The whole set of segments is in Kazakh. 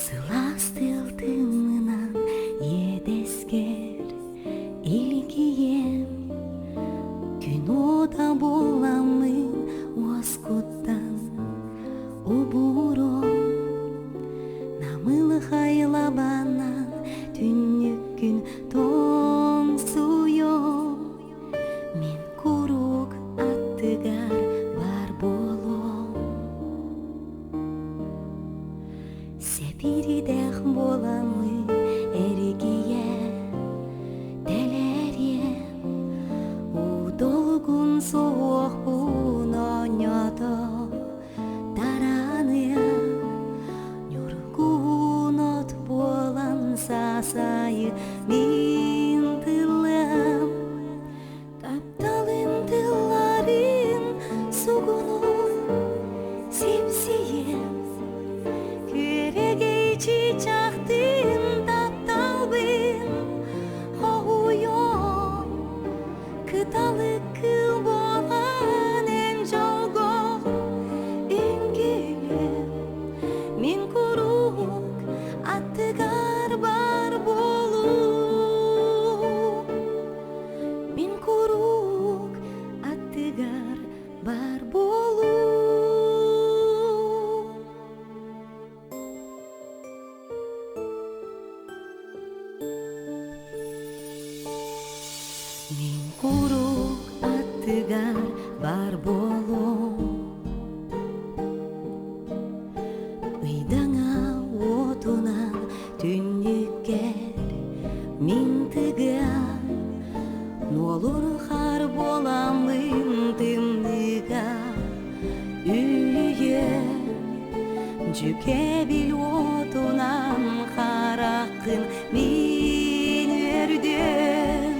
Сыластыл тымынан едескер илгием, күн ода боламын оскуттан убуром, намылы хайлабанан түннүк күн тоң суйом, мен курук аттыгар бар болом. Сепиридех боламын эригие телерем, удолгун соокпун оñото тараныам, нюргун от болан сасайы мин тылым, тапталын тылларын сугунун сипсием, чичақтын тапталбын хоуйом, кыталы кыл болан эн жолго үңгүлүм, мен курук аттыгар бар болуп, мен курук аттыгар бар болуп. Мен курук аттыгар бар болом, ыйдаңа отунан түннүккер мен тыгам, нолур хар боламын тымныга үйөм, жүке бил отунан харакын мен өрдөм,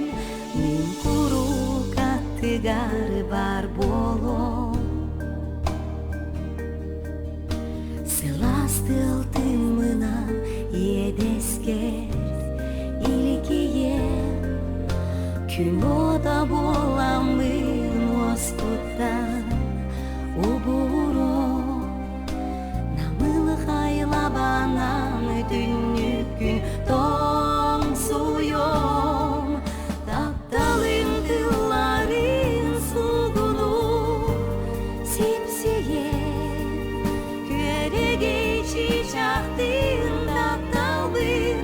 мен курук аттыгар бар болом. Сыластыл тымынан едескер илгием, күн ода боламын оскуттан убуром, намылы хайлабанан түннүк күн тоң суйом, тапталын тылларын сугунуп сипсием, көрегей чичактын тапталбын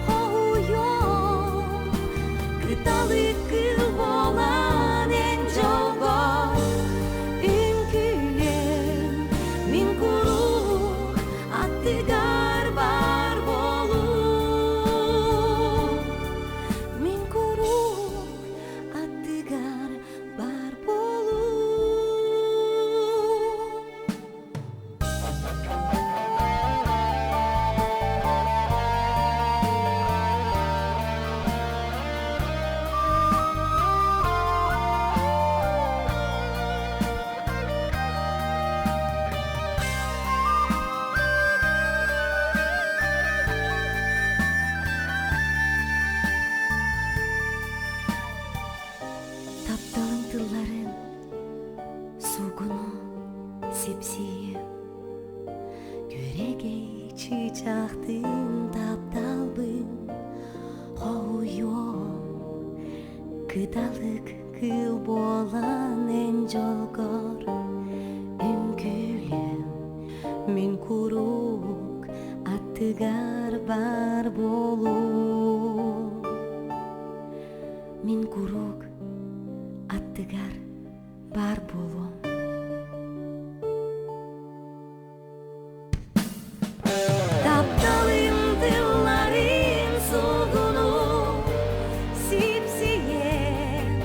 хоуйом, кыталы кыл болан эн жолго үңкүлүм, мен курук аттыгар бар болуп, мен курук аттыгар бар болуп. Тапталын тылларын сугуну сипсием, көрегей чичактын тапталбын хоуйом, кыталык кыл болан эн жолгор үңкүлүм, мен курук аттыгар бар болуп, мен курук аттыгар бар болом. Тапталын тылларын сугунуп сипсием,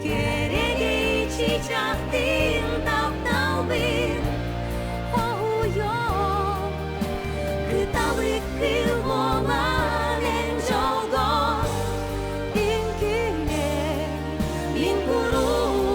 көрегей чичактын тапталбын хоуйом, кыталы кыл болан эн жолго үңкүлүм, мен курук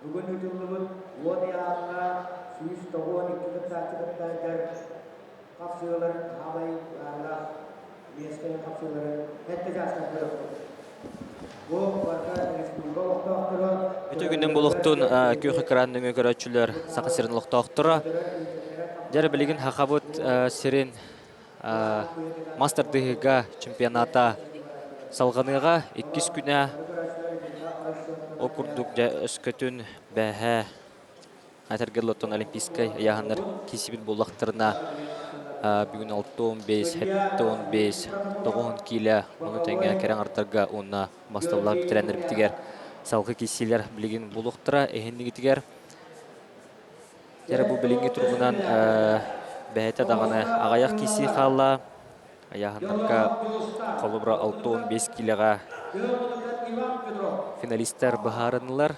Бүгін үтілігін он яғына сүйіс тоғын ikki kapsıyorların havayı mesken kapsıyorların hette jastan görüp. Bu barka respublika oqtaqtırı. Өтө күнден болуқтун көк экранның көрөчүлөр сакысырын локтоктора. Жер билигин хакабыт сирин мастер дыга чемпионата салганыга 2 күнә окурдук өскөтүн бәһә Атергелоттон олимпийской яһаннар кисибит буллактырына бүгүн 6-15, 7-15, 9 киле уну теңге керең артырга уна басталлар битерендер битигер салгы кисилер билигин булуктыра эхенниги тигер. Жер бу билинги тургунан бәһәтә даганы агаяк киси халла яһаннарга колубра 6-15 килега финалисттер баһарынлар.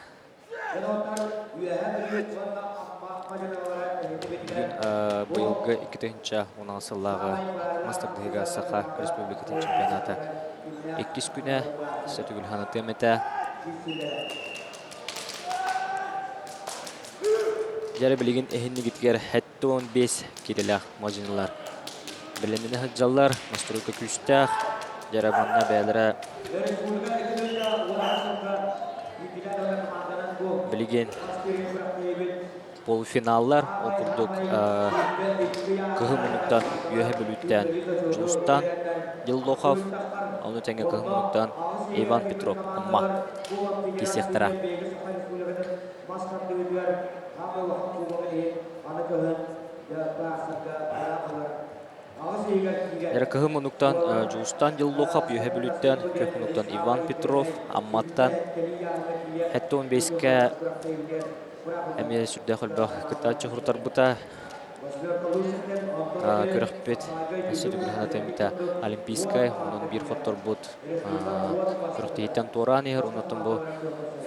Быйылгы 2016 мастер дыга саха республикатын чемпионаты 2 күнә сөтүгүл ханатымета. Жары билигин эхиннигитгер 7-15 кирелах мажиналар. Биленине хаджаллар настройка күстәх жары манна бәләре билигин полуфиналлар окурдук кыгымынуктан үйәһе бүлүттән Жустан Дилдохов, аны тәңге кыгымынуктан Иван Петров амма кисектара. Кыгымынуктан Жустан Дилдохов үйәһе бүлүттән кыгымынуктан Иван Петров амматтан 7-15-ке әме сүрдә хөлбәк кытачы хуртар бута көрәхпет сөтүгүл ханатымета олимпийская онун бир хоттор бут көрәхтейтен туран егер онутун бу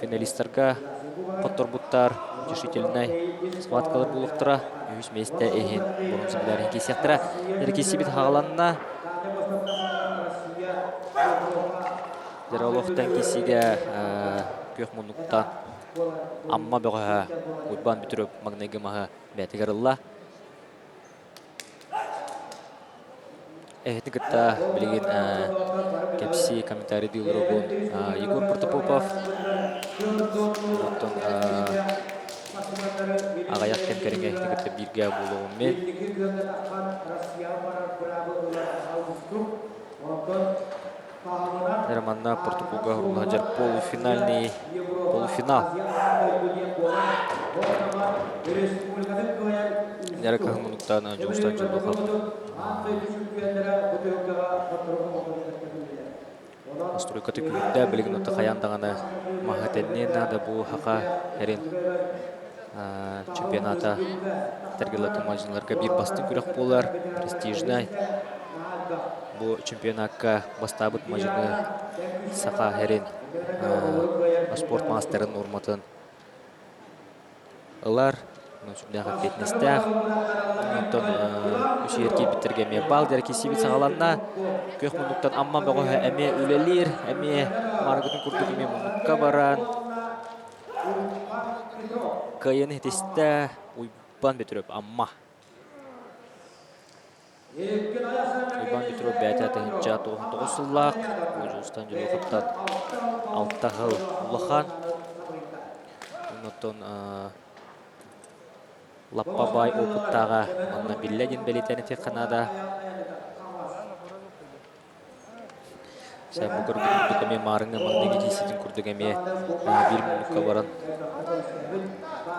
финалисттарга хоттор буттар решительный схваткалар булуктыра 100 месте эхин бронза медаль кесектира эркесибит хагаланна Деролохтан кисиге көкмунуктан амма бөҕөһө уйбан бүтүрүп магнегымаһы бәтигерылла. Эхтигитта билигин кепси комментарий дилрогун Егор Протопопов. Оттон агаяк кемкеринге эхтигитта бирге болуун мен. Нерманна Португалга урулажар полуфинал. Нерка хмунуктан Жустан Дилдохов. Настройка текүдә билигин отта хаяндаганы махатенне нада бу хака херин чемпионата тергелатын мажинларга бир бастын күрәк булар, престижный. Бу чемпионатка бастабыт мажины саха херин спорт мастерын урматын ылар сүрдәгә фитнестә онтон үсерки битергәме балдер кисибит сагаланна көк мунуктан амман бөгөһө эме үлелир эме маргытын курдугыме мунукка баран кайын хитестә уйбан битүрөп амма Иван Петров бәтә тәһинчә 99 сыллак Жустан Дилдоховтан 6 жыл улахан. Онтон Лаппабай опыттага манна билләдин белетәне тек Канада. Сәй бугыр күрдүгеме марыңы маңнеги кисидин күрдүгеме бир минутка баран.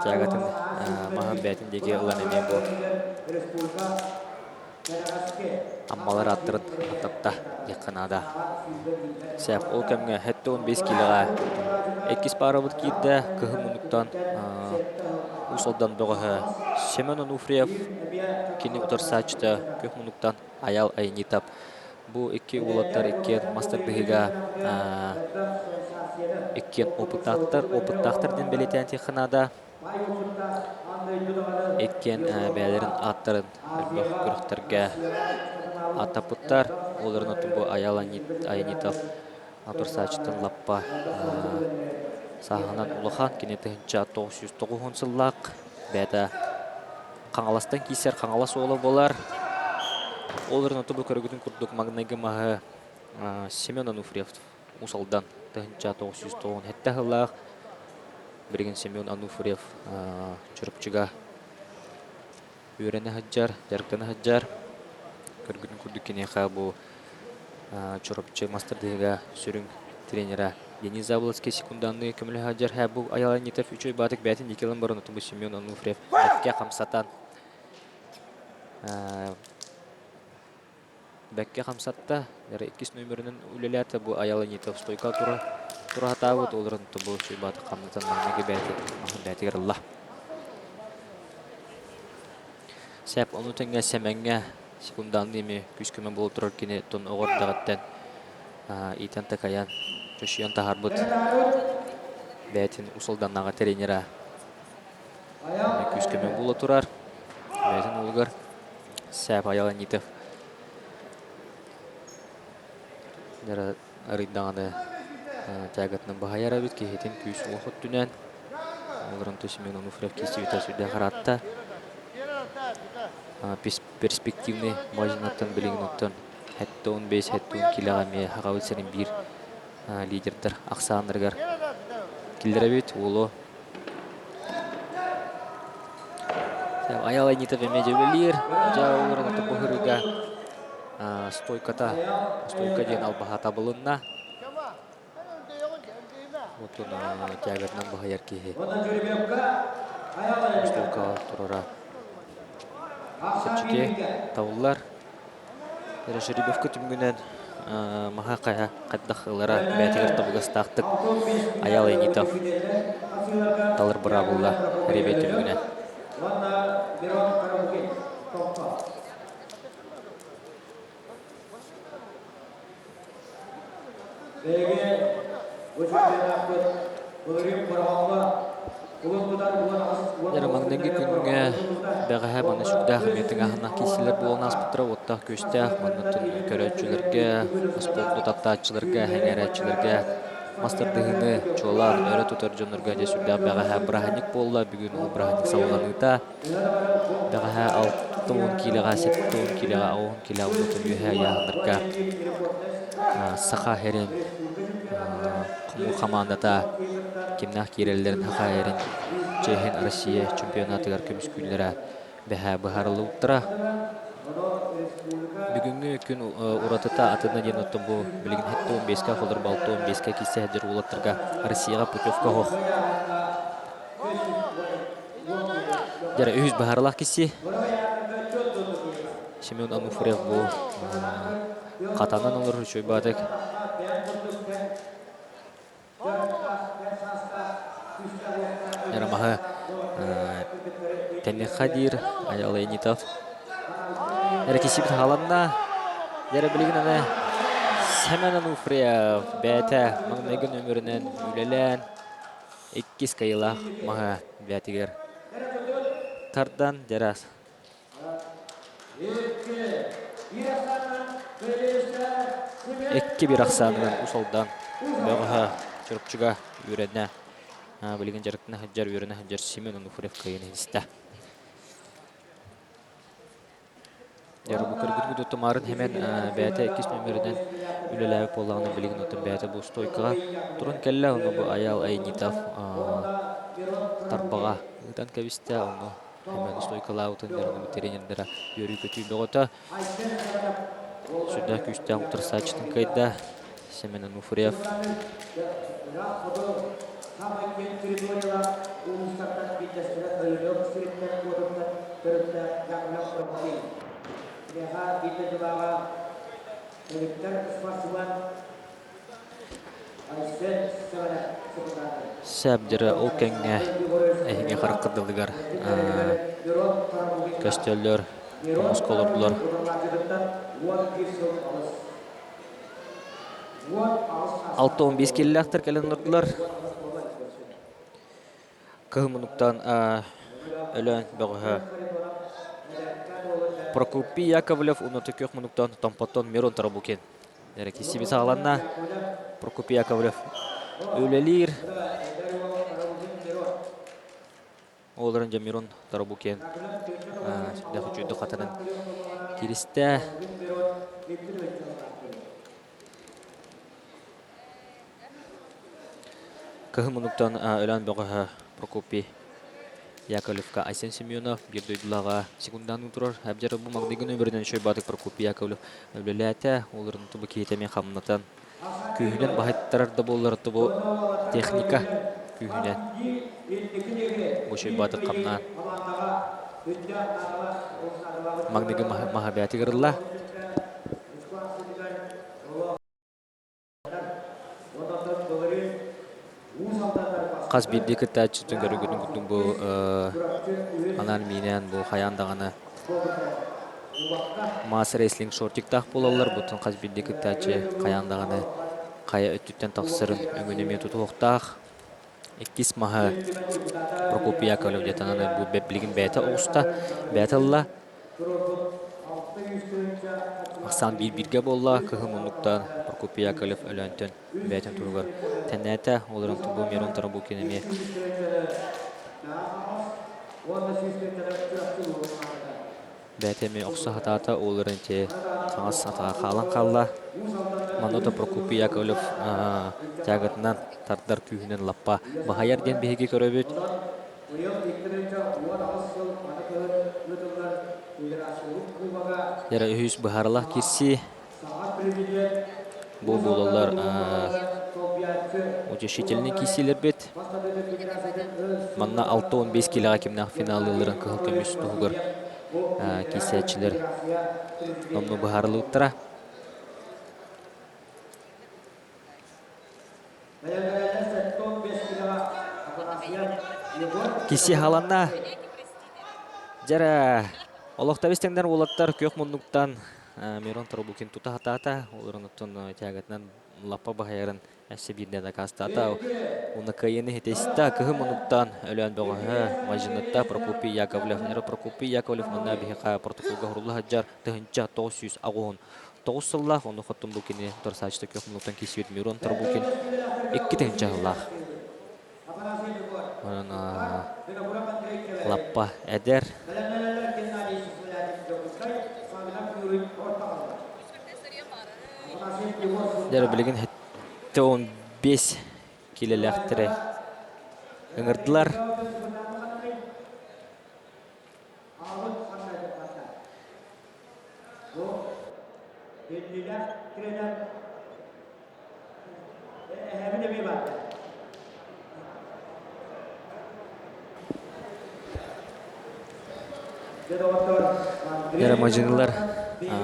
Жагатын махан бәтиндеги ылан эме бу. Аммалар аттырын аттапта Канада. Сәп ол кәмге 7-15 килоға 2 парабыт кирді кыгымынуктан усалдан бөгөһө Семен Онуфриев кини утарсачта көкмунуктан аял айнитап. Бу 2 улаттар 2 мастер дыга 2 опыттактар ден белетен Канада Ekкен бәлерін аттарын өлбөх күріқтерге атапыттар. Оларын отын бұл Аял Айнитов Атурсачтын лаппа сағынан ұлыған кенеті 909 сыллақ бәді қаңаластан кейсер қаңалас олы болар. Оларын отын бұл көрігінің күрдік мағынайғы мағы Семен Ануфриев ұсалдан 909 әтті ғылақ. Бірген Семен Ануфриев чұрыпчыға үйрені хаджар, жарықтаны хаджар. Көргінің күрдік кенеға бұл чұрыпчы мастырдыға сүрін тренера Денис Заболоцкий секунданны көмілі хаджар. Бұл Аял Айнитов үшөй батық бәтін екелін барын ұтын бұл Семен Ануфриев бәкке қамсатан. Бәкке қамсатта 2 нөмірінің үлеләті бұл Аял Айнитов стойка тура хатабыт оларын бұл үшөй батық қамнатан мәңгі бәтігер Allah. Сәп оны тәңге сәмәңге секунданды еме күскімен болып тұрар кені тұн оғырдағаттан итан тақаян жөшиян тағарбыт бәтін ұсылданнаға тренера күскімен болып тұрар бәтін олғыр сәп Аял Айнитов арыддағаны тәгітінің бағайар әбіт кейхетін күйіс олқыт дүнән оларын Семен Ануфриев кесті өтәсуді қаратта перспективный мажинаттан білігін ұттан әтті 15 әтті 10 келеға ме хағауыл сәрін бір лидердер ақсағандырғар келдер әбет олы Аял Айнитов әме жәулелер жауылырын ұтып бұғырыға стойка ден албаға табылынна отын тәгірінен бағайар кейі стойка тұрара сәтчіке тауылар Жеребевка түмгінен маға қая қаддақылара бәтігір табыластақтық Аял Айнитов талыр бұра бұлла әребе түмгінен Ярамаңденгі күнге бәғі баны сүрдәғі метің ағына кейсілер болуын аспыттыра оттақ көстәқ маннатын көрәтшілерге, спортты таптатшыларға, әңәрәтшілерге, мастырдығыны чолар, өрі тұтар жонырға де сүрдәқ бәғі біраханик болла, бүгін ол біраханик салғаныда бәғі 6-10 келеға, 7-10 келеға, 10 келеға ұлытын үйе яғындырға сақа херен құму командата кемнақ керелерін хақа херен Чехен Россия чемпионатыгар көміс күйлері бәхә бұхарылы ұттыра. Бүгінгі күн ұратыта атына ден ұттым бұл білігін әтті 15-ка қолыр балты 15-ка кейсе әдір олаттырға Россияға путевка хоқ. Дәрі өз бұхарылақ кейсе Семен Ануфриев бұл қатанан олыр үшөй бадық. Ярамаға тәнне қадир Аял Айнитов әрекесі біт ғаланна дәрі білігін әне Семен Ануфриев бәті маңнайгын өмірінен үлелән 2 кайылақ маға бәтігер тардан дәрәс бір ақсанынан ұсалдан бәғіға жүріпчіға үйрәдіне білген жарықтына хаджар үйрені хаджар Семен Ануфриев қайын едісті. Яры бұл көргіргі тұтымарын әмен бәті 2 нөмірінен үлеләуі болағына білген ұтым бәті бұл стойкаға тұрын кәлі оны бұл Аял Айнитов тарбаға ұтан кәбісті оны әмен стойкалау ұтындарын тренерлері үйрі көтүй бұғыта. Сүрді күшті Атурсачтың қайда Семен Ануфриев Сәбдері ол кәңе әйіңе қараққырдылығар көстелер, мұсколырдылар. 6-15 келі ақтыр кәлін ұрдылар. кыһымынуктан өлөн бөҕөһө Прокопий Яковлев уноты көхмунуктан Томпотон Мирон Тарабукин. Киссиби сағаланна Прокопий Яковлев өлелир. Оларын жа Мирон Тарабукин. Дәхі жүйді қатарын киристі. Кыһымынуктан өлөн бөҕөһө Прокопий Яковлевка Айсен Семенов бир дойдулаға секундан тұрар. Әбдері бұл маңдайғы нөмірден шөй батық Прокопий Яковлев өлеләті. Оларын тұбы кейтемен қамынатан күйінен бағыттарарды боларыды бұл техника күйінен. Бұл шөй батық қамна маңдайғы мағабияты ғырылла. Қаз бірді күтті әтшіттің көрігінің күттің бұл анан менен бұл қаяндағаны мас рейслинг шортиктақ болалар. Бұтын қаз бірді күтті әтші қаяндағаны қая өттіттен тақсырын өңінеме тұты оқтақ. Еккіз маға Прокопий Яковлев детананы бұл бәблігін бәйті оғыста бәйтілла. Ақсан бір-бірге болла кыһымынуктан Прокопий Яковлев өлөнтен бәйтін тұрғыр. Тәнәті оларын тұбы Мирон Тарабукин әме. Бәйтеме оқса хатата оларын те қаңыз атаға қалан қалла. Мандота Прокопий Яковлев тәгітінен тардар күйінен лаппа бағайар ден бейге көрөбет. Яра үйіз бұхарлақ керсі. Бұл болалар өте шетеліне кеселер бет. Манна 6-15 келіға кемнақ финалыларын кығыл көмес тұғығыр кесәтшілер номны бұхарлы ұттыра. Кесе халанна жара олықта бестеңдер олаттар көк мұндықтан Мирон Тарабукин тута хатата оларын ұттын тәгітінен лаппа бағайарын әсі бірден акастата. Оны кайыны хетесті кығы мұндықтан өлен бұғы мажынытта Прокопий Яковлев. Прокопий Яковлев мұнна бейқа протоколға ғұрулы хаджар тұхынча 900 ағуын. 9 сыллақ оны құттын бұкені тұрсачты көк мұндықтан кесует Мирон Тарабукин 2 тұхынча ғыллақ. Лаппа әдер. Дәрі білігін 15 келеләқтірі үңірділар. Дәрі мажынылар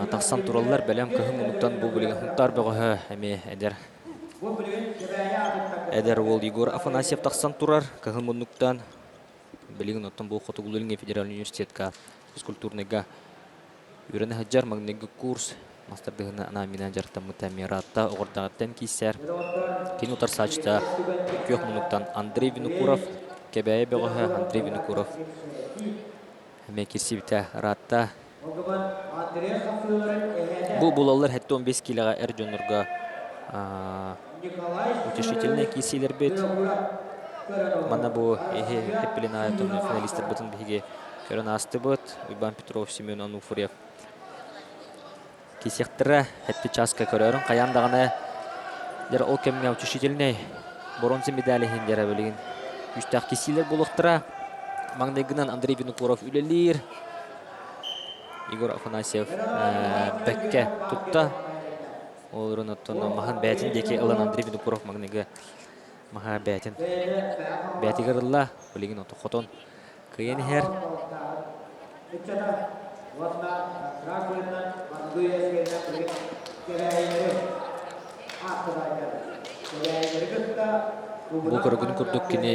тақсан туралылар бәлем көхім ұнықтан бұл білген ұнттар бұғы әме әдер. Әдер ол Егор Афанасьев тақсан турар көхім ұнықтан білген ұнттан бұл Қотығылылың Федерал университетка физкультурныға үйрені хаджар маңнегі курс мастардығына анаминан жартамы тәмератта оғырдағаттен кейсер. Кен ұтар сачта көх ұнықтан Андрей Винокуров кәбәйі бұғы Андрей Винокуров әме керсебіті ратта. Бұл болалар 15 келіға әр жонырға утешительный кесейлер бет. Мана бұл әппелен айытын финалистер бұтын біге көрін асты бұт. Уйбан Петров, Семен Ануфурев. Кесектірі әппе часка көрерін. Қаяндағына ол кәміне утешительный бронза медалі хендері бөлеген. Үстақ кесейлер болықтыра. Маңдайгынан Андрей Винокуров үлелер. Егор Афанасьев бәкке тұтта. Оларын ұттын маған бәтін деке ұлан Андрей Винокуров маңнайғы маға бәтін. Бәті ғырылла. Білеген ұтты қотон. Күйен әр. Бұл көрігін күрдік кені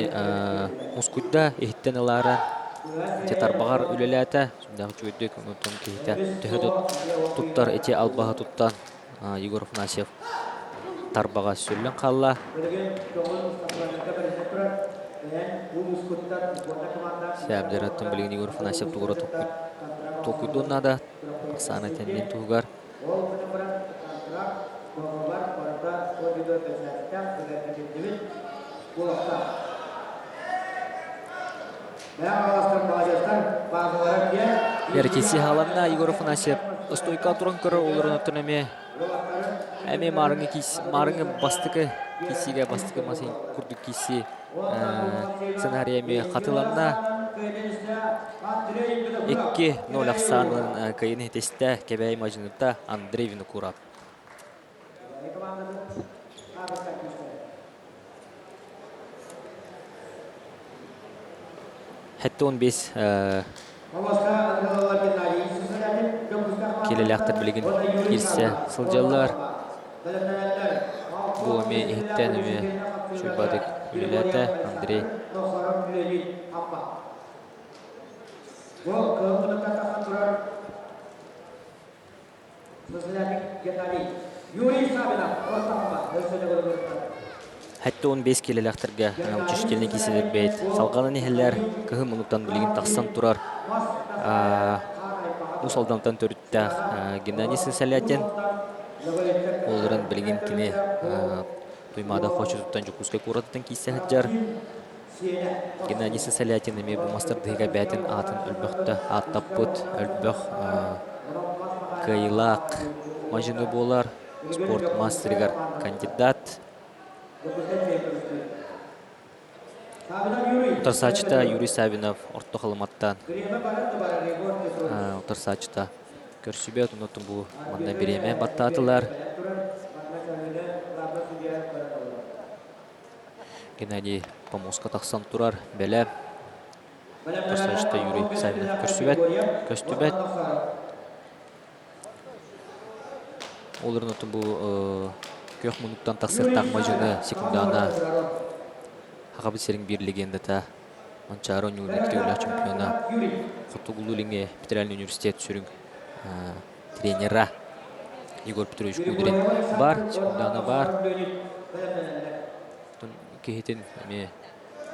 мұскүтті ехттен ұлары тетарбағар үлеләті. Сондағы жүйдік ұнытын кейті түхеді тұттар әте албаға тұттан Егор Афанасьев тарбаға сүрлін қалла. Сәбдер аттан білген Егор Афанасьев туғыра токуйдуна да Оксана тенмен туғар. Еркесі халанна Егор Афанасьев стойка туран көрі оларын аттан әме марыңы бастықы кесіге бастықы масын күрдік кесі сценарияме қатыланна 2-0 ақсанын кайын етесті кәбәй мажынытта Андрей Винокуров. Хәтті 15 келеліқтір білген керсе сылжалар. Бұл өме ехттен өме шүйбадық үліләті Андрей. Хәтті 15 келеліқтірге учештеліне кеселер бәйт. Салғанын ехелер кіғым ұлықтан білген тақсан тұрар. Усалдамтан төріттәқ Геннадий Сысалятин. Олырын білген кіне туймада хочы тұттан жүкускай көрадытын кейсе хаджар. Геннадий Сысалятин еме бұл мастырдыға бәтін атын өлбіқті аттап бұд, өлбіқ кайлақ мажыны болар, спорт мастерігар кандидат. Утарсачыта Юрий Савинов орто қалыматтан. Утарсачыта көрсібет, ұнытын бұл маңна береме баттатылар. Геннадий Помоска тақсан тұрар, бәлі. Утарсачыта Юрий Савинов көстібет. Оларын ұтын бұл көк мұнықтан тақсықтақ мажыны секундана Хақабы серің бір легендата Манчаро университеті өлі чемпиона Хотугулу линге Федеральный университет сүрін тренера Егор Петрович Кудрин бар, секундана бар. Кейтен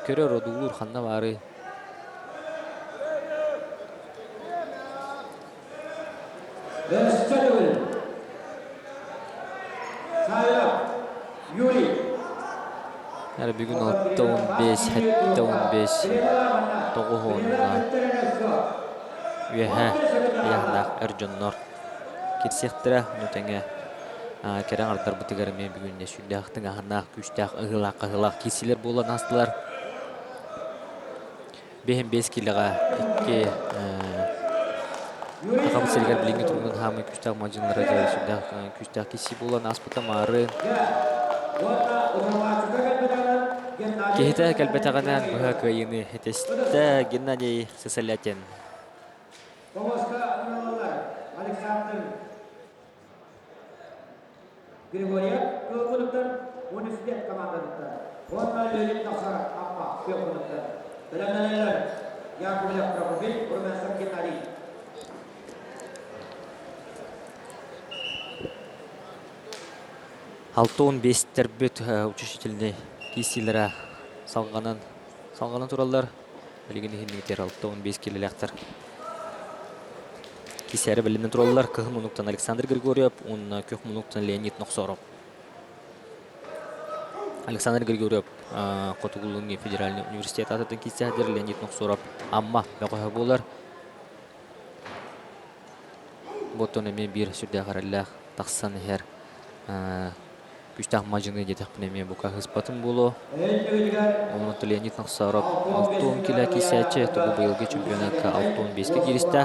көрер одулур ханна бары. Әрі бүгін 6-15, 7-15 тоғуғуынна үйәхә яғнақ әржоннор кетсектірі нүтәңе кәрәң ардар бұтығарымен бүгінне сүлдәқтің ағынақ, күштәқ, ығылақ кесілер болан астылар. 5-5 келіға 2 Ақабы сәргер біліңгі тұрғын хамы күштәқ мажынлары сүлдәқ күштәқ кесі болан аспыта мары. Кехита кәлбәтағанан бұға көйіні әтесті Геннадий Сысалятин. Александр Григорьев көкіліктің университет командалықтар. Онда лөлік тақсар аппа көкіліктар. Білімденелер Якубилев Прабубин, Урменсер Геннадий. Алтон бестербет учредительный кисилера салғанын туралар. Білген ехендігітер 6-15 келелектер. Кисәрі білінен туралар. Кығым ұнықтан Александр Григорьев, он көк ұнықтан Леонид Нұқсоров. Александр Григорьев Хотугулунги Федеральный университет ататын кисәдер Леонид Нұқсоров. Амма бәқіға болар. Боттон әме бір сүрді қаралақ тақсан әр күштақ мажыны детек пінеме бұқа ғызбатын болу. Оныты Леонид Нұқсоров 6-10 келі кисәчі тұғы бұйылғы чемпионатқа 6-15-ке керісті.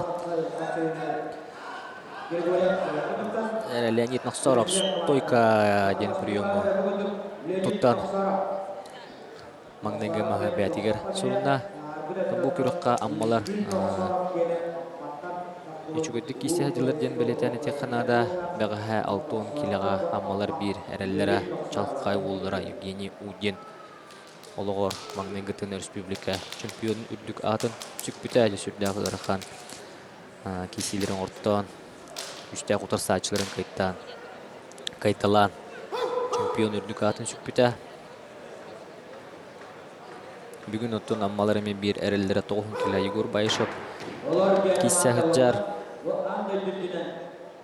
Леонид Нұқсоров стойка ден приему тұттан маңдайғы маға бәтігер сұрына. Бұл күріққа аммалар Ечугөттік кисті хадилерден білетәні тек қанада бәғіға 6-10 келіға аммалар бір әрәллері Чалқай олдыра Евгений Удин. Олығыр Маңнайғытын республика чемпионын үрдік атын сүкпіті әлі сүрдіғылары қан кесилерін ұрттан, үштәқ ұтар сачыларын кайталан чемпион үрдік атын сүкпіті. Бүгін оттун аммалар эми бир эреллере тоғын киле Егор Байышев Олар бия Киссе хыджар. Ол андай дүндүнен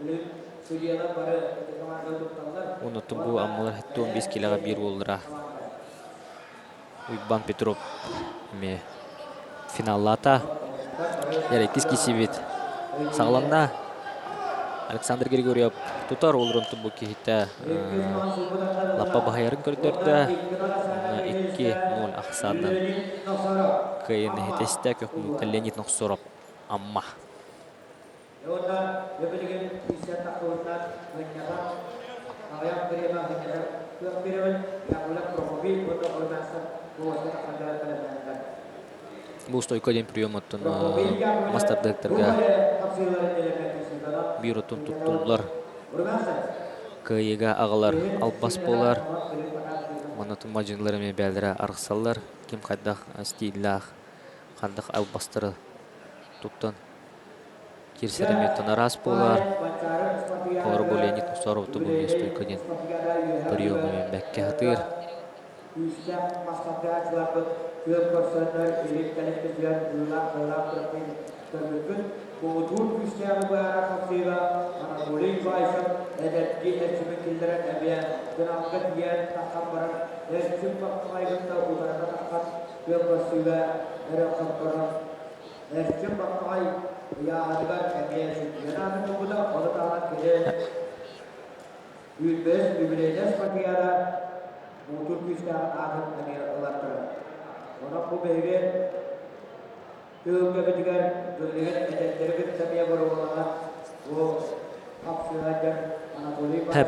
билим судьялар бары команда тутталар. Онуттун бу аммалар хетте 15 килега бир болдыра. Уйбан Петров эми финаллата. Ярекис кисибит. Сагланда Александр Григорьев тутар олрунту бу кихите лаппа бахайарын көрдөрдө. 2-0 аксанын кыйын хетесте көкмүктө Леонид Ноксоров амма. Yaudah, dia berikan bisa tak koordinat menyatakan yang beriman menyatakan yang beriman yang ulang promosi untuk koordinasi bahwa tak ada kalian. Бу стойкоден приёмоттун мастер директорга бюротун туттулар. Кыйыга агалар албас болар. Манатун мажинлар эми бәлдере аргысаллар. Ким кайдак стиллах кандак албастыры туттан кирсереме танарас болар. Колор Леонид Ноксоров тубу стойкоден приёмы бәкке хатыр.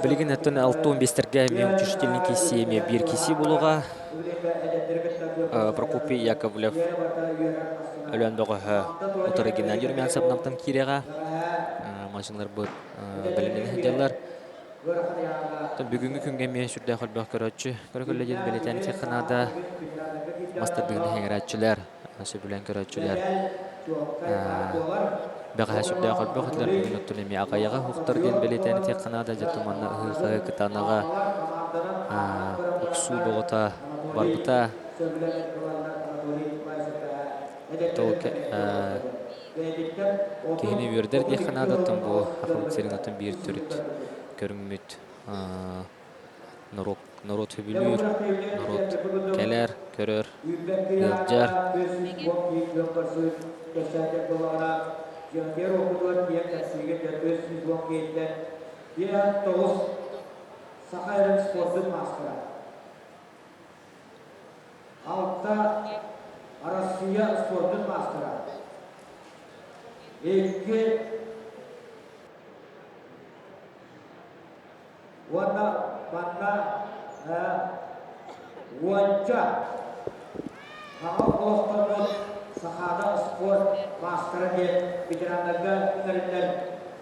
Билигин аттан 6-15-терге мен учителин киси эми бир киси болуга Прокопий Яковлев өлөн бөгө отор Геннадий Румянцевнан кирега машиналар бу беленен хәдәләр. Бүгүнкү күнгө мен сүрдә хәлбәк көрөчү көргөлләген белетен технада мастерлыгын хәйрәтчеләр, сөбүлән көрөчүләр. Бәгә сүрдә хәлбәк хәтләр бүгүн оттунеме агаяга хуктарген белетен технада жатыманна хыгы кытанага уксу богота барбыта толке кихини вердер технада бу ахматсеринатын бир төрүт көрүнгмүт народ хөбүлүр, народ келер, көрөр, ылжар. Altta Россия спортын мастера. Екі Ванна Уанча Олоқтан сахада спорт мастері де ветерандарға үңіріндер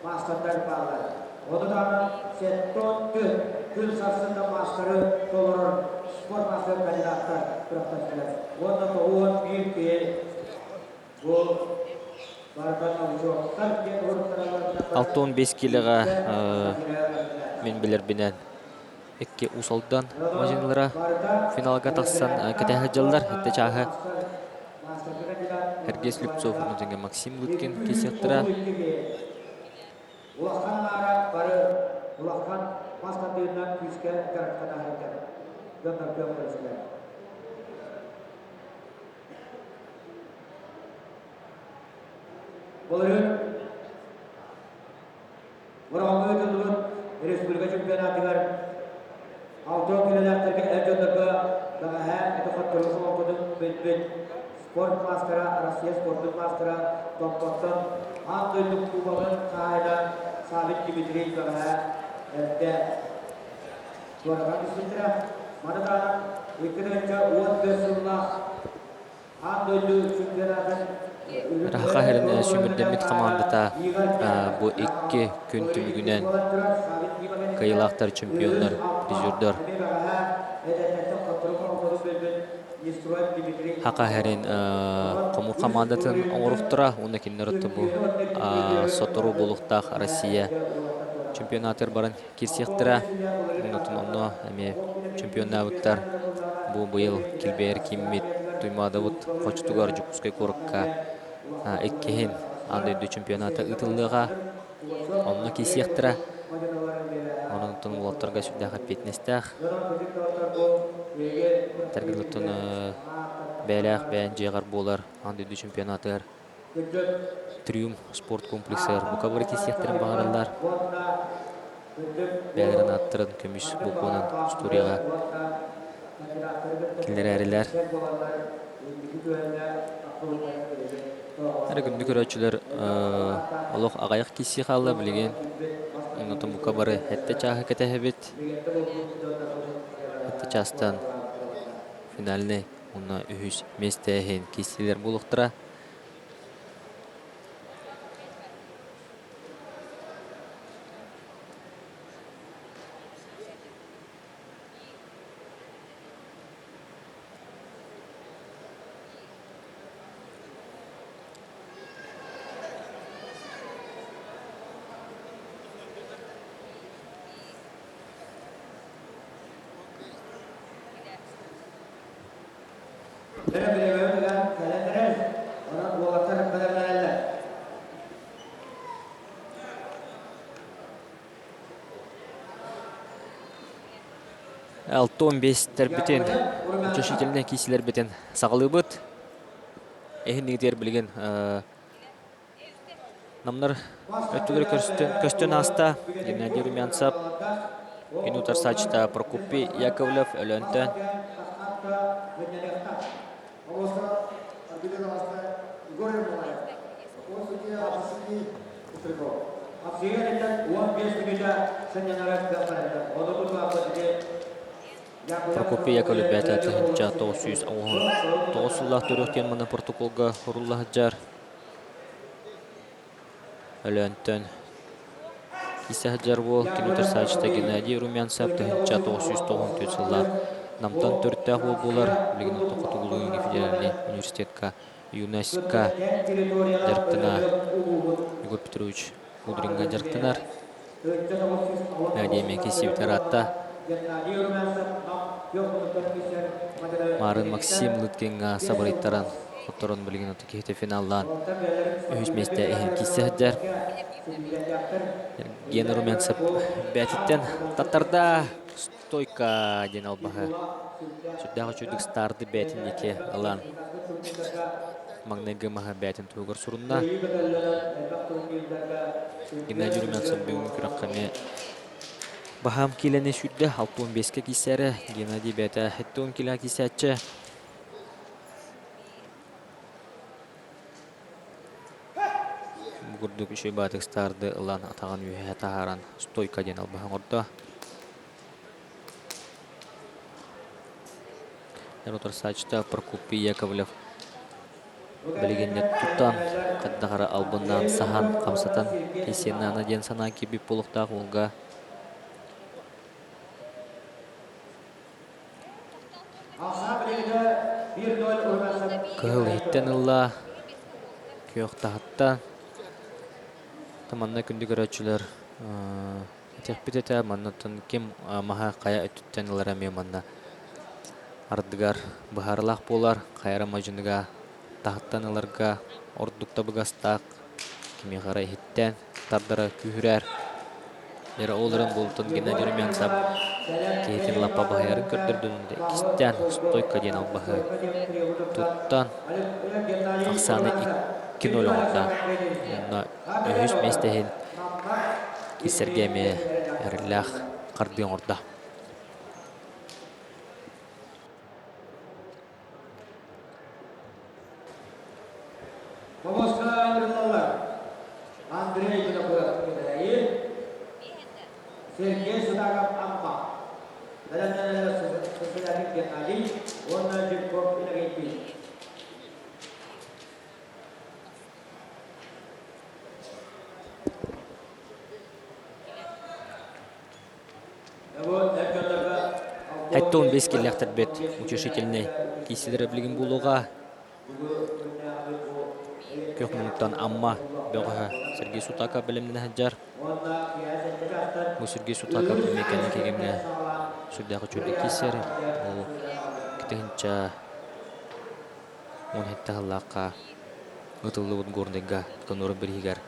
мастердар барлар. Одан сеттон күн сарсында мастері толырын спорт мастері кандидаттар тұрақташылар. Одан оған бейін кейел бұл бардан жоқтар кен ұрықтараларында 6-15 килега мен билер бинен экке усалдан мажинлара финалга таксан кетеһе жылдар хетте чаһы Сергей Слепцов менен Максим Лыткин кесектира улаханлара бары улахан мастатыйынан күскә гарактана хәтер. Яндар көмөрсөләр. Булырын Варамы дылын республика чемпионатыгар 6 километрге әҗәндәгә һәм әтәкәттәге хакыды бит спорт мастера Россия спорт мастера топпаттан аңгылык кубагын кайда Сабит Дмитрий һәм әтә Горага Синдра Мададан икенче 15 елда аңгылык чемпионатын Раха херен сүмүрдемит командата бу 2 күн түмүгүнөн кыйлактар чемпиондар, призердор. Хака херен комур командатын оңоруктура, уна киннеротто бу сотору булуктак Россия чемпионаттар барын кирсектира. Унутун онно эми чемпионнабыттар бу быйыл килбер киммит туймада бут хочтугар жупускай корукка эккехин андай ду чемпионата ытыллыга онна кисияктыра онун тун улоттарга сүрдәгә петнестах тергелтон бәләх бән җегар булар андай ду чемпионатыр Триумф спорт комплекслар букабыр кисияктырын багаралар бәләрен аттырын көмүс букунан студияга килер әреләр Әрі күнді көрәтшілер олық ағайық кесі қалды білген. Оңытын бұқа бары әтті чағы кәтәхі бет. Әтті частан финаліне онына үхіс местәйін кесілер болуқтыра. Алтон бестер бітен, учашительне кесілер бітен сағылы бұд. Эхіндегдер білген намнар өттілер көстен аста. Геннадий Румянцев, Минутар Сачта, Прокопий Яковлев, Өлөнтен. Прокопий Яковлев бәті әтіхінча 900 ауғын. 9-лақ түріктен мұны протоколға ұрыллағы жар. Өлөнтен. Исәх жар бол, Кинутар Сачта Геннадий Румянцев түхінча 994 жыллар. Намтан төрттәқ бол болар. Білген ұлты құтығылығын федеральный университетка ЮНЕСКО жарықтына Егор Петрович Мудринға жарықтынар. Әдеме кесептер атта. Марын Максим Лыткинға сабырайттаран құттырын білген ұты кейті финалдан үхіс месті әйін кесі әддер. Гена Румянцев бәтіттен таттарда стойка ден албағы. Сүрдағы чөйдік старды бәтін неке алан. Маңнайғы маға бәтін туғыр сұрында. Геннадий Румянцев бүгін күраққаме Бахам келені сүрді 6-15-ке кесәрі. Геннадий бәті 7-10 келі кесәтші. Бұғырдық үші батық старды ұлан атаған үйе тағаран стойка ден албаған орда. Минутар Сачта, Прокопий Яковлев. Білгенде тұттан, қаддағара албындан сахан қамсатан кесені ана ден сана кебіп болуқтағы олға. Кығыл еттен ұлла көйіқ тағытта. Таманна күнді көрәтшілер әтек бітеті маннатын кем маға қая өттіттен ұлара меманна. Ардыгар бұхарлақ болар, қайра мажыныға тағыттан ұларға ордықта бұғастақ. Кеме ғара еттен тардара күйірер. Ері оларын болтын Геннадий Румянцев кейтен лапа бағайарын көрдірдіңді. Кистен стойка ден албағы. Туттан ақсаны 2-0 оңырда. Үхіс местейін кесергеме әріләқ қардың орда. Андрей Сергей Судаков Ампа. Dalam sesudah Gennady, warna jempol ini. Хәттон бескелләхтер бет учешительный киселер билген булуга. Көк минуттан амма бөгә Сергей Сутака белемнән хаҗар. Бу Сергей Сутака механик гемне сүдәгә чөдә кисер. Ул китенчә Он хетте халлааққа ытылы бут гордыга конор биригер.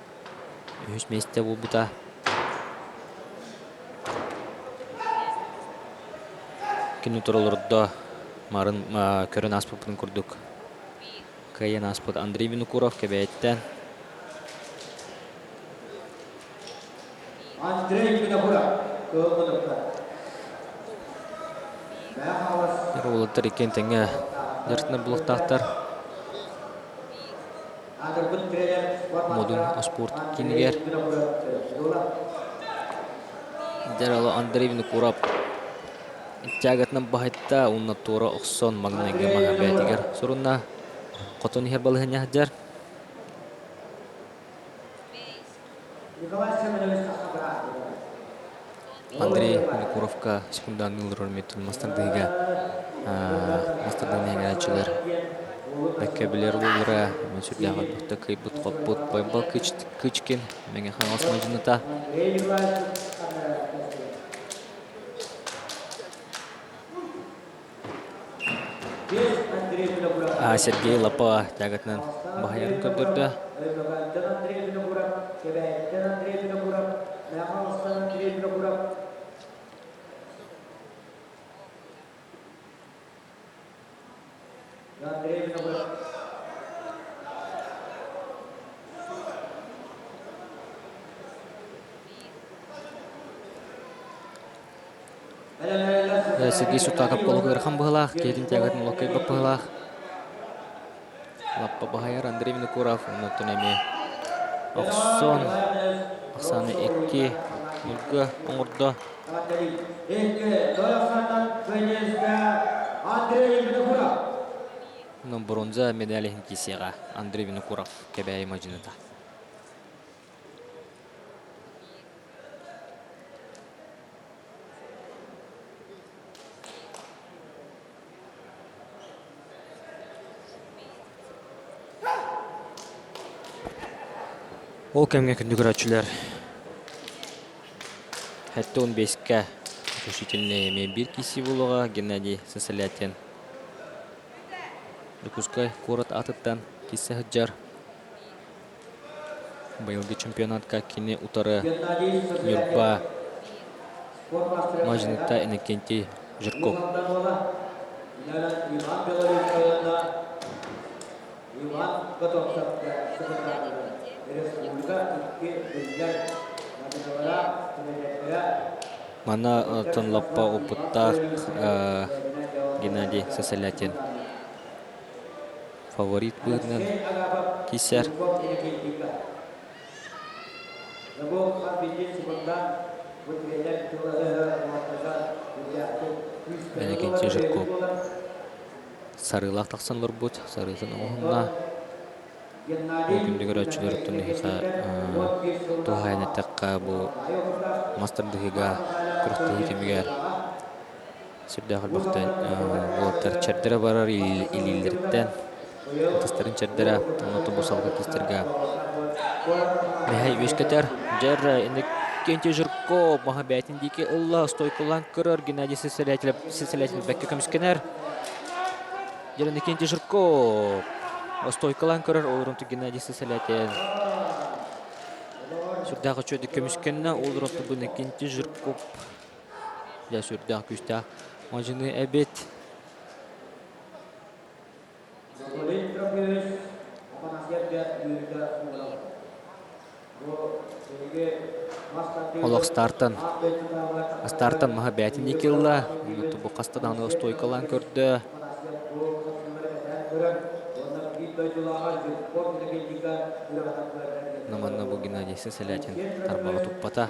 Үс месте булбута. Кино тураларда марын көрөн аспыпын курдук. Кайын аспыт Андрей Винокуров кебеттен. Андрей Винокуров көмөдүктөр. Ролоттар екен теңе жартына бұлықтақтар. Модун спорт кинигер. Жаралы Андрей Винокуров тягатынан бахайтта унна тура оқсон магнайга махабетигер. Сурунна қотон ихер балыхын яхджар. Андрей Винокуровка секундан нылрор метр мастардыга мастардыгын ячылар. Бәккәбелер булыра, мен сүрдәгән бутта кыйбыт капбут байбал кычкин, менә хаңас мәҗнүта. Сергей Лапа тягатнан баһаярын көдөрдө. Сергей Сутаков колгыр хам быһлах, кедин тягатын локай быһлах. Лаппа баһаяр Андрей Винокуров, онтон эми Оксон, Оксаны 2, Нурга оңордо. Бронза медалин кисега Андрей Винокуров кебей мажината. Ол кемге күндүгүрөчүлөр. Хәтта 15-ке решительный эми бир киси булуга Геннадий Сысылятин. Лукускай корот атыттан кисе хыджар. Быйылгы чемпионатка кини утары Юрба Мажнита Иннокентий Жирков. Мана тонлаппа опыттах Геннадий Сысылятин. Фаворит быһынан кисер. Иннокентий Жирков. Сарылах тақсанлар бут, сарылтын оғынна. Күндүгүрөчүлөр тунуха тухайна таққа бу мастардыгыга күрөктөй кемигер. Сүрдәгәл бакта болоттар чардыра барар илилдерден. Тастарын чардыра, оноту босалга кистерге. Мехай үскетер, жарра Иннокентий Жирков махабетиндеки ылла стойкалан кырар Геннадий Сысылятин бәкке көмүскенер. Иннокентий Жирков стойкалан кырар олорунту Геннадий Сысылятин. Сүрдәгә чөйдө көмүскенне олорунту Иннокентий Жирков. Я сүрдәгә күстә мажыны әбет. Олық стартан махабәтин екілла. Бу қастадан стойкалан көрді. Наманна бу Геннадий Сысылятин тарбаға туппата.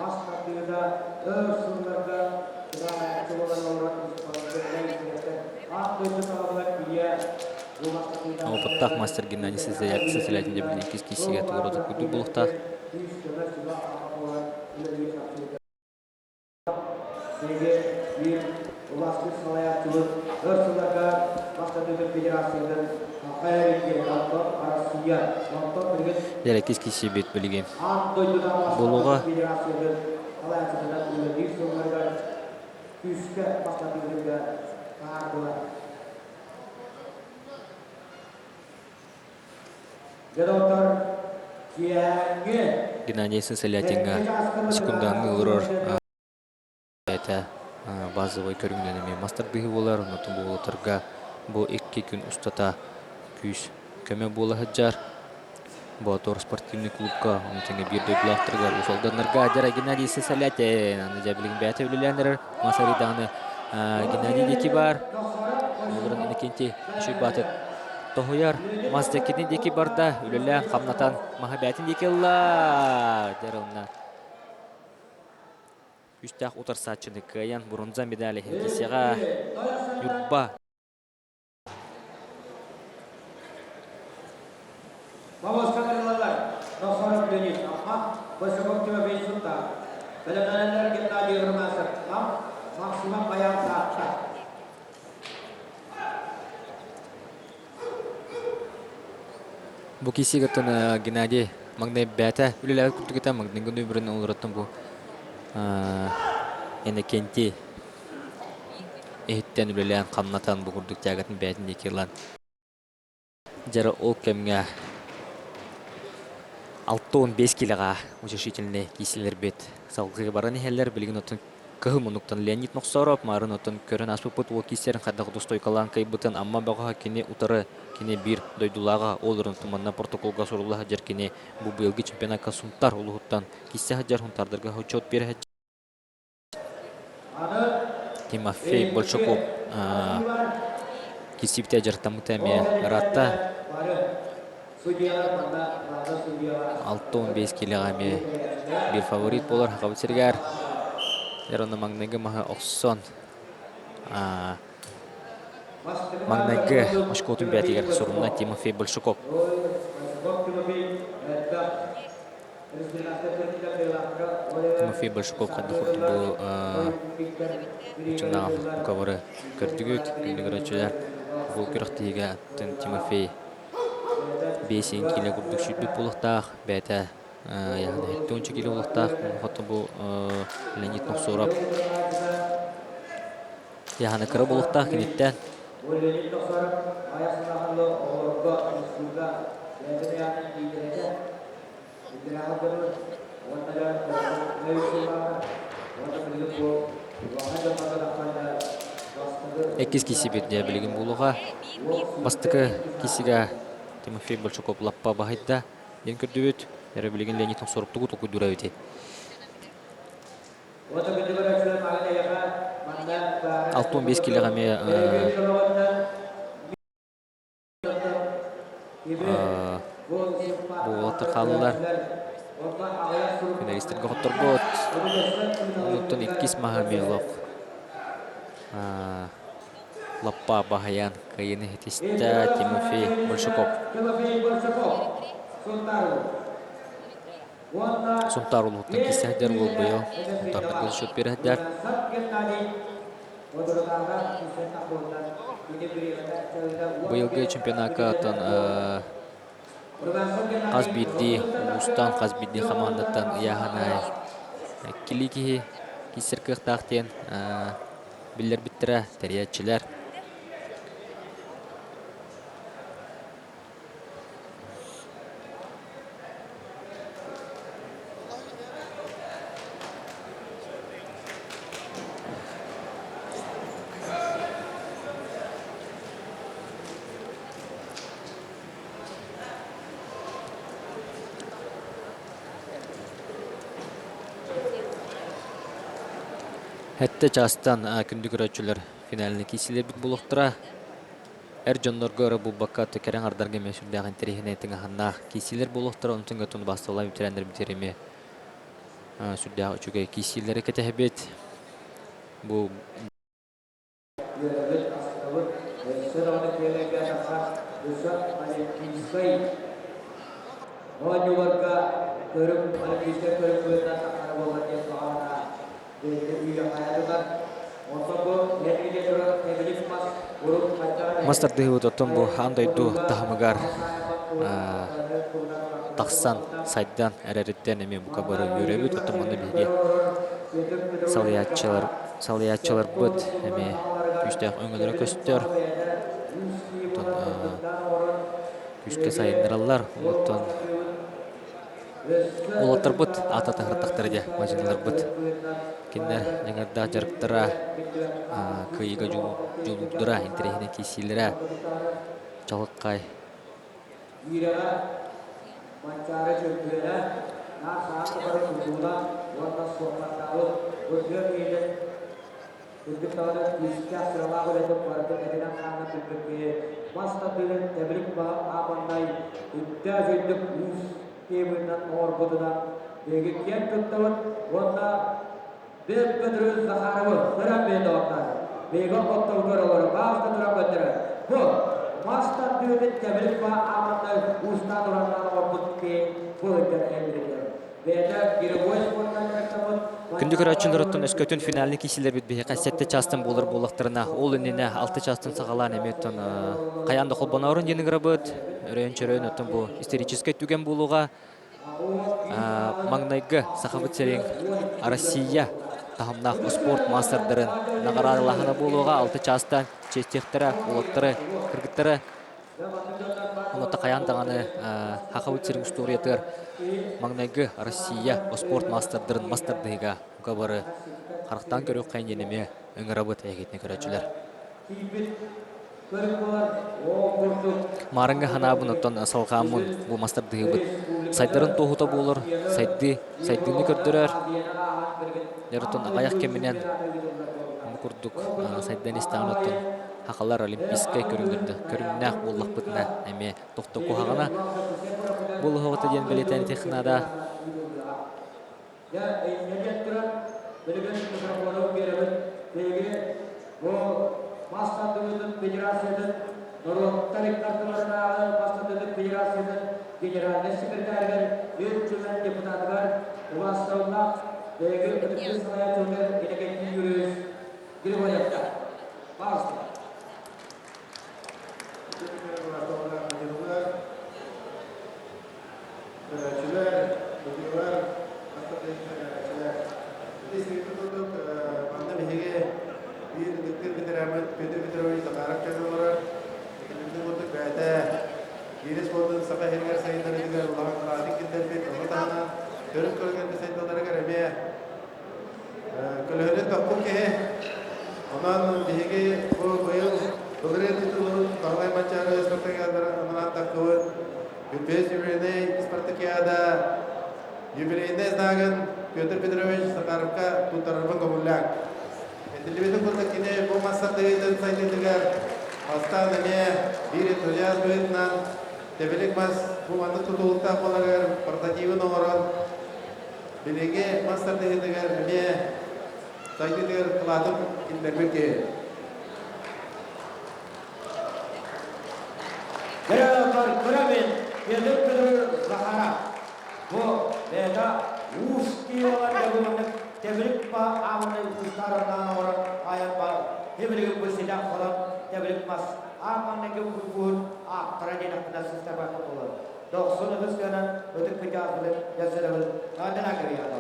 Опыттақ мастер Геннадий Сысылятин деп білген кес-кесеге туғырады күді бұлықтақ. Дәрі кес-кесе бет білген болуға. Gedoktor Kiange. Геннадий Сысалятинга секунданы ылырыр это базовый көрүнгөнү мастер быгы болар, онотун болотурга бу 2 күн устата күз көмө бола хаджар. Ботор спортивный клубка онтеңе бирде булактыргар усалданырга жара Геннадий Сысалятин аны жабилин бәте үлелендер. Масариданы Геннадий деки бар. Олорун энекенти үшү батык Тохуяр Маздекидин деки барда үлелен камнатан махабәтин деки ла жарылна. Үстәк утар сатчыны каян бронза медали кисега юрба. Vamos kameralar. Doktor Denis apa? Bersama cuma besuta. Benar-benar kita di rumah sakit. Maksimum bayar saat. Бу кисегеттен Геннадий магнай бәтә үлеләр күттүгәтә магнай гүнү бирен олыраттан бу энекенти эттен үлелән камнатан бу күрдүк тягатын бәтин декелан жара ол кемгә 6-15 килога учредительный киселер бет салгы бараны хәлләр билген отын кыһымынуктан Леонид Ноксоров марын отын көрөн аспыпыт ол кисерин хадда достой калан кайбытын амма бага кини утары кини бир дойдулага олорун туманна протоколга сурулла жер кини бу быйылгы чемпионатка сумтар улуттан киссе хаджар хунтардырга хочот бере Тимофей Большаков кисипте жартамытаме ратта 6-15 килограмме бир фаворит болар хабытсергер Ярона магнайгы маха оксон магнайгы машкотун бәтигер сорунна Тимофей Большаков Тимофей Большаков кадды хурту бу учуна кавары көрдүгүт күндүгөрөчүлөр бул күрөктиге Тимофей 5 кило кубдук шүтбүт булуктаак бәтә яғни 10 кило булуктаак хоту бу Леонид Ноксоров яғни кыры булуктаак киниттен Эккис киси бит дия билигин булуга бастыкы кисига Тимофей Большаков лаппа бахайда ден көрдүбүт эре билигин Леонид Ноксоров тугу тугу дурабыты 6-15 килограмме Буолаттар қалылар финалистерге хоттор бот Онуттан 2 махамелок Лаппа бахаян кайыны хетисте Тимофей Большаков Сунтар улуттан кисәдер ул быйыл Сунтарда көз шот берәдер Быйылгы чемпионатка атын Казбидди Устан Казбидди командаттан яһанай килики кисеркы тактен биллер биттере тәриятчылар Хәтта частан күндүк көрөчүлөр финалны кисилер бит булуктура. Эр жоннорго бу баккаты керең ардарга мәшүрдәгән тарихine тыңаханна кисилер булуктура онтыңга тун бастылар битерендер битереме. Сүддә үчүгә кисилер кетәбет. Бу Мастер дehut отомбу андайду тахмагар таксан сайдан әрәреттен эме бука бары йөрөбүт отоманы биге салыячылар бут эме күчтәк өңгөлөрө көстөр күшке сайыныралар. Онуттан олаттар бұд, ата тағырттақтары де мажиналар бұд. Кеннер жаңарда жарықтара күйігі жолудыра, интерехіне кейсейлері жалыққай. Mencari juga, nah saat baru berbulan, warna sopan tahun, berjuang ini, untuk tahun diskus selalu itu pada keadaan sangat berbeda. Masa dengan tablik bah apa naik, udah jadi bus, kemudian nomor bodoh, jadi kian tahun warna bedroom Zaharawa, berapa beda orang, bega kota orang bahasa terang betul, Master Dude Tabelpa Amata Ustad Rana Butke Poeter Enrique. Beda Girovoy Күнді көрәтшілеріттің өскөтін финалini кесілер бітбе. Қасетті частын болыр болықтырына. Ол үніне 6 частын сағалан әметтін қаянды қолбана орын денігірі бұд. Өрен-чөрен өттін бұл истерическай түген болуға маңнайғы сақабыт серен Россия тағымнақ спорт мастerdарын нағаралағына болуға 6 частан честектері, олықтыры, кіргіттері Онотта қаяндағаны хақабыт серен үстуриятыр маңнайғы Россия спорт мастerdарын мастerdыға ұқабары қарықтан көрі қайын енеме өңірабыт әйгетіне көрәтшілер. Марыңға ханабын оттан салғамын бұл мастerdыға бұд. Сайдарын тоғыта болыр, сайдыны көрдірер. Ярытын аяқ кеменен күрдік сайдан истануттан хақалар олимпийскай көріңдірді. Көріңнәқ боллақ бұтына әме тоқты қоғағына. Бұл ғауыты ден білетен технада. Genel sekreterler, yönetmen deputatlar, ulaştırma Bagi ketika saya coba ini jurus Girovoyapta, pasti. Kalau takut ke, orang dihege, boyong, doger itu kalau macam seperti ada orang takut, bebas jubilei seperti ada jubilei sedagan Piotr Petrovich sekarang ka tutarabang kemuliaan. Jadi itu kita kini masa itu saya dengar, pastinya diri terjadi Vietnam, tebelik mas, bukan itu tuh tak polar pertajian orang, bilangnya masa itu dengar dia saya dengar pelatih interview. Kerabat, Piotr Petrovich Zahara, bu beda ustiawan jagoan tebelik pa aman ustaran orang ayam pa tebelik bersidak orang tebelik mas aman negeri berpun kerajaan kena sistem apa pula. Dok sudah sekarang untuk kerja boleh jasa boleh ada negeri ada.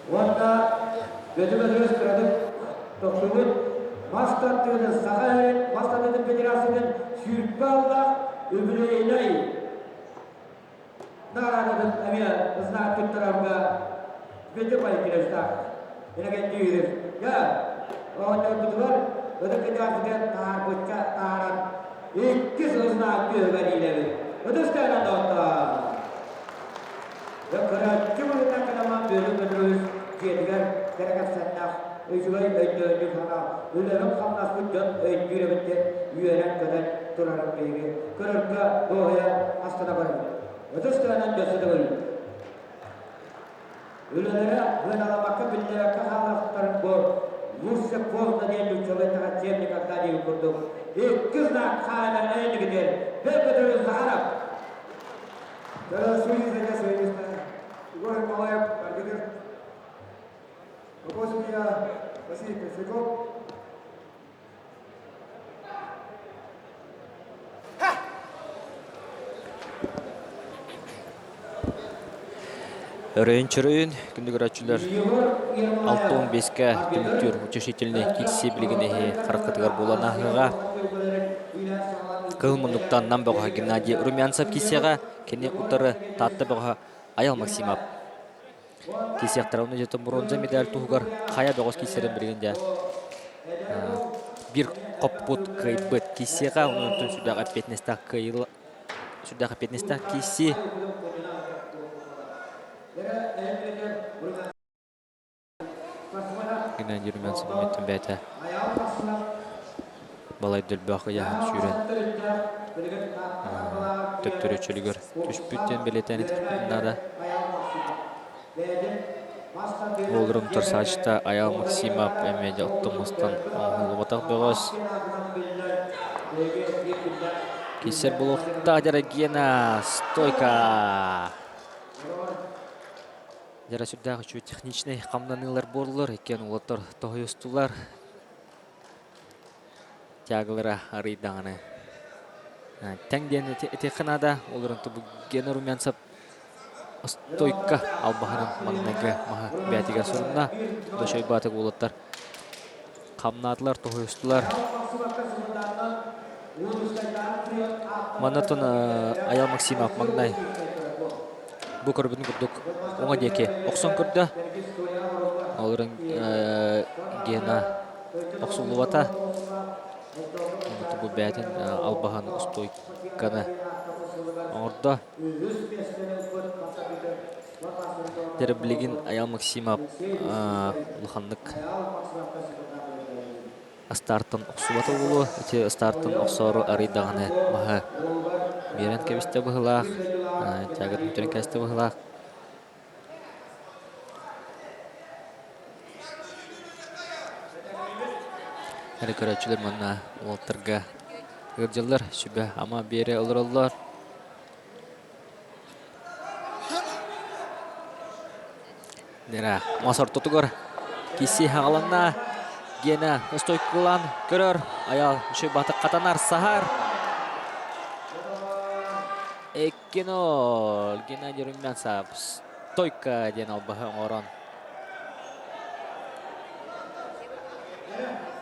Warna betul-betul sekarang tersebut master dengan sahaya master dengan federasi dan syurgalah ubelai nara dengan amia besar putra betul baik kita start ini kan diurus ya lawan yang betul betul kerja dengan tahar bocah taharan ikis usna ke bari level betul sekarang dokter ya kerja cuma kita kena mampu betul Jadikan mereka senang, ujuai itu juga ulang kamnas pun juri betul, uyaran kadang turun lagi, kerja boya astana baru, betul sekarang jasa baru. Ulangan ulang makan benda kahalah terbor, musuh pun tadi yang coba tak jem dekat tadi untuk, kisah kahanan ini gitu, betul Zahara. Kalau sulit saja sulit, gua mau ya, gitu. Propose dia masih cukup. Рейнчерын күндү көрөчүлөр 6-15-ке түмүктүр учредительный китси билигинеги каракатыгар боланахыга кылмындыктан намбага Геннадий Румянцев кисега кене утары татты бага Аял Максимов кисектарауны жетен бронза медаль тугар кая богос кисерен билигинде бир коппут кайбыт кисега онун судага петнеста кайыл судага петнеста киси Геннадий Румянцев меттен бәті балай дөлбақы яғын сүйрен төптөрі чөлігер түшпүттен белетәні тірпіннада олырын тұрсачта Аял Максимов әмеде оттымыстан оңғылы батақ бөғыз кесер бұлықта Гена стойка Жара сүрдағы чүй техничный қамданылар болылар, екен олаттар тоғыйыстылар. Тягылыра арыйдағаны. Тәңден етеқінада оларын тұбы Гена Румянцев стойка албағының маңнағы маға бәтіге сұрынна. Дошай батық олаттар қамнадылар, тоғыйыстылар. Манатын Аял Максимов маңнай. Бұл көрбінің күрдік оңа деке оқсын күрді. Оларын Гена оқсылы бата. Бұл бәтін албаған стойканы оңырда. Дәрі білеген Аял Максимов ұлғандық астартын оқсы бата болу. Өте астартын оқсары арыйдағаны маға берен кәбісті бұғылақ. Тягат мүтірін кәсті бұғылақ. Әрі көрәтшілер мұнна олтырға ғыржылар сүбі ама бері олар олар. Дәрі масар тұтығыр кесі ғаланна Гена стойкылан көрір. Аял үші батық қатанар сағар. 2-0 Геннадий Румянцев стойка ден албаһы оңорон.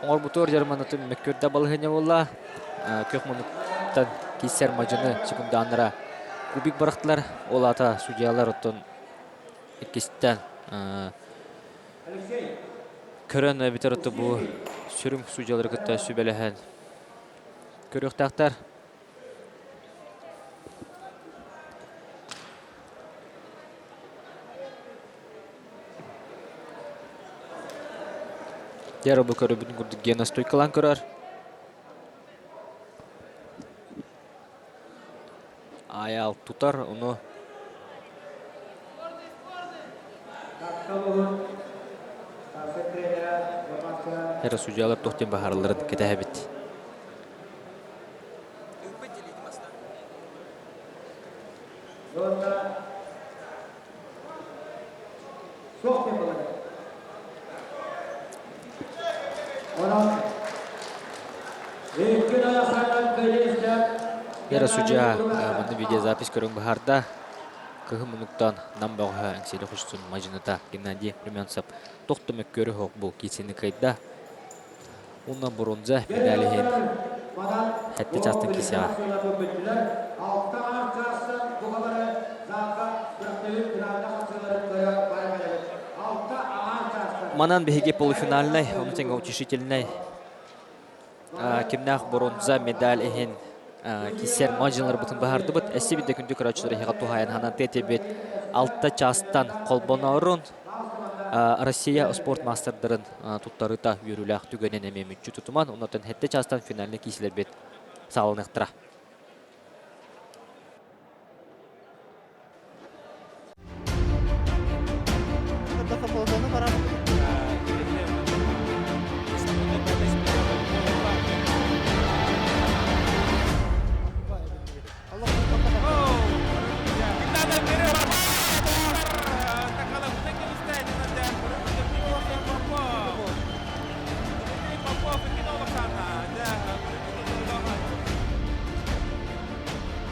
Оңор бутур жарманатын меккөрдә балыгыня болла. Көк минуттан кисер мажыны секунданыра кубик барактылар. Ол ата судьялар оттон иккистен көрөн битер отты бу сүрүм судьялар кытта сүбелеһен. Көрөктактар Яры бұл көрібін күрді Гена стойкалан көрір. Аял тұтар, оны Яры судьялар тоқтен бағарыларын кеті әбет. Яра судья маны видеозапись көрің бағарда кығы мұнықтан намбауға әңселі құшсын мажыныта Геннадий Румянцев тоқтымек көрі хоқ бұл кесені қайда. Онна бронза медаліген әтті частын кесеға. Манан беге полуфинальный, оны теңі утешительный кемнақ бронза медаліген кисер мажынлар бұтын бағарды бұт. Әсі бітті күнді көрәтшілері хеға туғайын ханан тәте бет 6 частан қолбона ұрын Россия спорт мастerdарын тұттарыта үйірілі түгенен әмемін жү тұтыман. Онатын әтті частан финаліне кесілер бет сағылынықтыра.